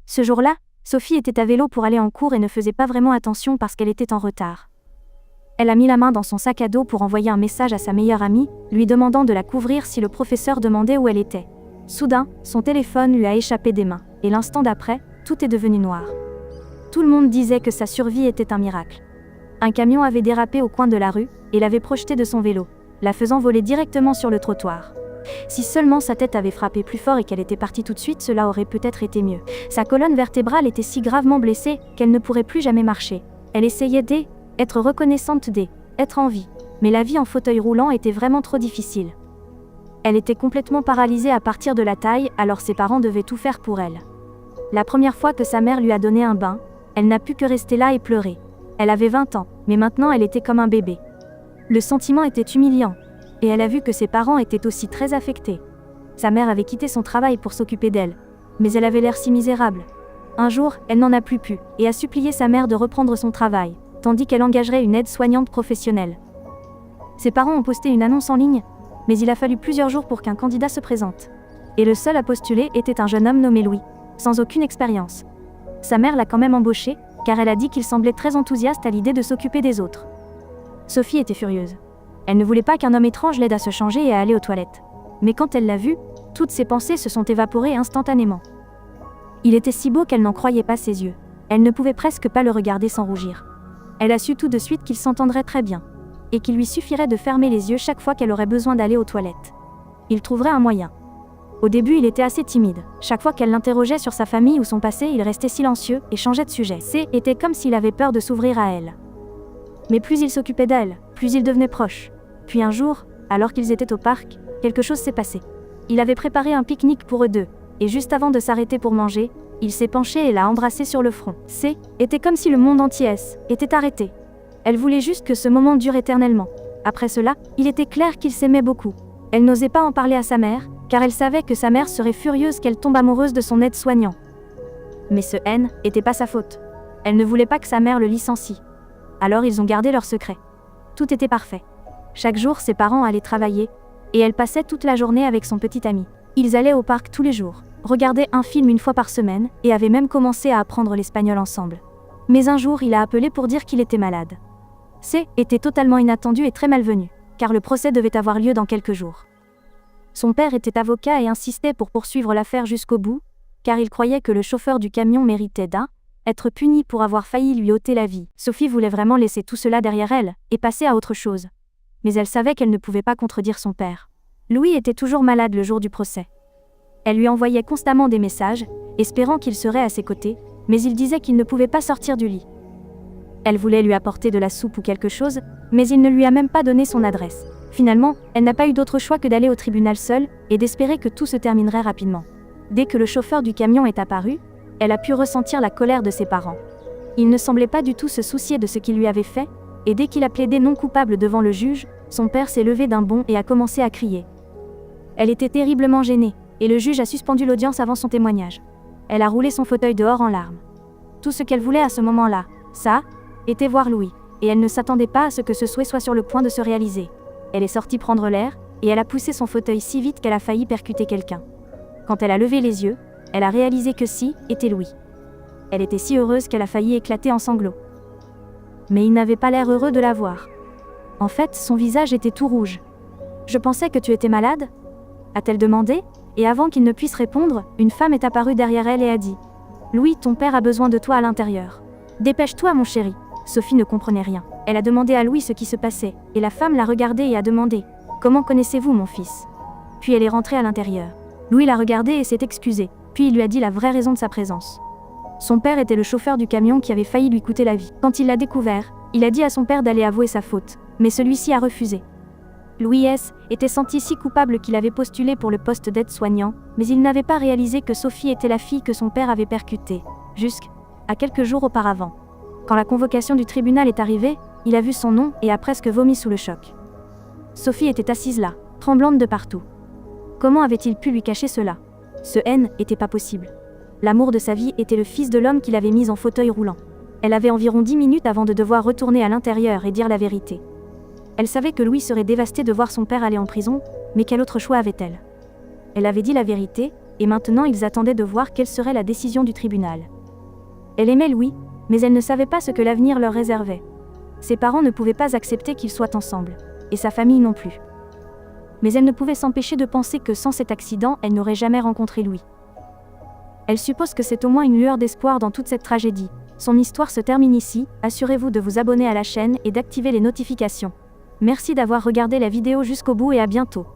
Ce jour-là, Sophie était à vélo pour aller en cours et ne faisait pas vraiment attention parce qu'elle était en retard. Elle a mis la main dans son sac à dos pour envoyer un message à sa meilleure amie, lui demandant de la couvrir si le professeur demandait où elle était. Soudain, son téléphone lui a échappé des mains, et l'instant d'après, tout est devenu noir. Tout le monde disait que sa survie était un miracle. Un camion avait dérapé au coin de la rue, et l'avait projetée de son vélo, la faisant voler directement sur le trottoir. Si seulement sa tête avait frappé plus fort et qu'elle était partie tout de suite, cela aurait peut-être été mieux. Sa colonne vertébrale était si gravement blessée qu'elle ne pourrait plus jamais marcher. Elle essayait d'être reconnaissante d'être en vie. Mais la vie en fauteuil roulant était vraiment trop difficile. Elle était complètement paralysée à partir de la taille, alors ses parents devaient tout faire pour elle. La première fois que sa mère lui a donné un bain, elle n'a pu que rester là et pleurer. Elle avait 20 ans, mais maintenant elle était comme un bébé. Le sentiment était humiliant. Et elle a vu que ses parents étaient aussi très affectés. Sa mère avait quitté son travail pour s'occuper d'elle. Mais elle avait l'air si misérable. Un jour, elle n'en a plus pu, et a supplié sa mère de reprendre son travail, tandis qu'elle engagerait une aide-soignante professionnelle. Ses parents ont posté une annonce en ligne, mais il a fallu plusieurs jours pour qu'un candidat se présente. Et le seul à postuler était un jeune homme nommé Louis, sans aucune expérience. Sa mère l'a quand même embauché, car elle a dit qu'il semblait très enthousiaste à l'idée de s'occuper des autres. Sophie était furieuse. Elle ne voulait pas qu'un homme étrange l'aide à se changer et à aller aux toilettes. Mais quand elle l'a vu, toutes ses pensées se sont évaporées instantanément. Il était si beau qu'elle n'en croyait pas ses yeux. Elle ne pouvait presque pas le regarder sans rougir. Elle a su tout de suite qu'il s'entendrait très bien, et qu'il lui suffirait de fermer les yeux chaque fois qu'elle aurait besoin d'aller aux toilettes. Il trouverait un moyen. Au début, il était assez timide. Chaque fois qu'elle l'interrogeait sur sa famille ou son passé, il restait silencieux et changeait de sujet. C'était comme s'il avait peur de s'ouvrir à elle. Mais plus il s'occupait d'elle, plus il devenait proche. Puis un jour, alors qu'ils étaient au parc, quelque chose s'est passé. Il avait préparé un pique-nique pour eux deux, et juste avant de s'arrêter pour manger, il s'est penché et l'a embrassée sur le front. C'était comme si le monde entier était arrêté. Elle voulait juste que ce moment dure éternellement. Après cela, il était clair qu'ils s'aimaient beaucoup. Elle n'osait pas en parler à sa mère, car elle savait que sa mère serait furieuse qu'elle tombe amoureuse de son aide-soignant. Mais ce n'était pas sa faute. Elle ne voulait pas que sa mère le licencie. Alors ils ont gardé leur secret. Tout était parfait. Chaque jour, ses parents allaient travailler, et elle passait toute la journée avec son petit ami. Ils allaient au parc tous les jours, regardaient un film une fois par semaine, et avaient même commencé à apprendre l'espagnol ensemble. Mais un jour, il a appelé pour dire qu'il était malade. Était totalement inattendu et très malvenu, car le procès devait avoir lieu dans quelques jours. Son père était avocat et insistait pour poursuivre l'affaire jusqu'au bout, car il croyait que le chauffeur du camion méritait d'être puni pour avoir failli lui ôter la vie. Sophie voulait vraiment laisser tout cela derrière elle, et passer à autre chose. Mais elle savait qu'elle ne pouvait pas contredire son père. Louis était toujours malade le jour du procès. Elle lui envoyait constamment des messages, espérant qu'il serait à ses côtés, mais il disait qu'il ne pouvait pas sortir du lit. Elle voulait lui apporter de la soupe ou quelque chose, mais il ne lui a même pas donné son adresse. Finalement, elle n'a pas eu d'autre choix que d'aller au tribunal seule, et d'espérer que tout se terminerait rapidement. Dès que le chauffeur du camion est apparu, elle a pu ressentir la colère de ses parents. Il ne semblait pas du tout se soucier de ce qu'il lui avait fait, et dès qu'il a plaidé non coupable devant le juge, son père s'est levé d'un bond et a commencé à crier. Elle était terriblement gênée, et le juge a suspendu l'audience avant son témoignage. Elle a roulé son fauteuil dehors en larmes. Tout ce qu'elle voulait à ce moment-là, était voir Louis, et elle ne s'attendait pas à ce que ce souhait soit sur le point de se réaliser. Elle est sortie prendre l'air, et elle a poussé son fauteuil si vite qu'elle a failli percuter quelqu'un. Quand elle a levé les yeux, elle a réalisé que était Louis. Elle était si heureuse qu'elle a failli éclater en sanglots. Mais il n'avait pas l'air heureux de la voir. En fait, son visage était tout rouge. « Je pensais que tu étais malade ?» a-t-elle demandé, et avant qu'il ne puisse répondre, une femme est apparue derrière elle et a dit « Louis, ton père a besoin de toi à l'intérieur. Dépêche-toi, mon chéri. » Sophie ne comprenait rien. Elle a demandé à Louis ce qui se passait, et la femme l'a regardé et a demandé « Comment connaissez-vous mon fils ?» Puis elle est rentrée à l'intérieur. Louis l'a regardée et s'est excusé, puis il lui a dit la vraie raison de sa présence. Son père était le chauffeur du camion qui avait failli lui coûter la vie. Quand il l'a découvert, il a dit à son père d'aller avouer sa faute, mais celui-ci a refusé. Louis était senti si coupable qu'il avait postulé pour le poste d'aide-soignant, mais il n'avait pas réalisé que Sophie était la fille que son père avait percutée, jusqu'à quelques jours auparavant. Quand la convocation du tribunal est arrivée, il a vu son nom et a presque vomi sous le choc. Sophie était assise là, tremblante de partout. Comment avait-il pu lui cacher cela ? Ce n'était pas possible. L'amour de sa vie était le fils de l'homme qu'il avait mis en fauteuil roulant. Elle avait environ 10 minutes avant de devoir retourner à l'intérieur et dire la vérité. Elle savait que Louis serait dévasté de voir son père aller en prison, mais quel autre choix avait-elle ? Elle avait dit la vérité, et maintenant ils attendaient de voir quelle serait la décision du tribunal. Elle aimait Louis, mais elle ne savait pas ce que l'avenir leur réservait. Ses parents ne pouvaient pas accepter qu'ils soient ensemble, et sa famille non plus. Mais elle ne pouvait s'empêcher de penser que sans cet accident, elle n'aurait jamais rencontré Louis. Elle suppose que c'est au moins une lueur d'espoir dans toute cette tragédie. Son histoire se termine ici, assurez-vous de vous abonner à la chaîne et d'activer les notifications. Merci d'avoir regardé la vidéo jusqu'au bout et à bientôt.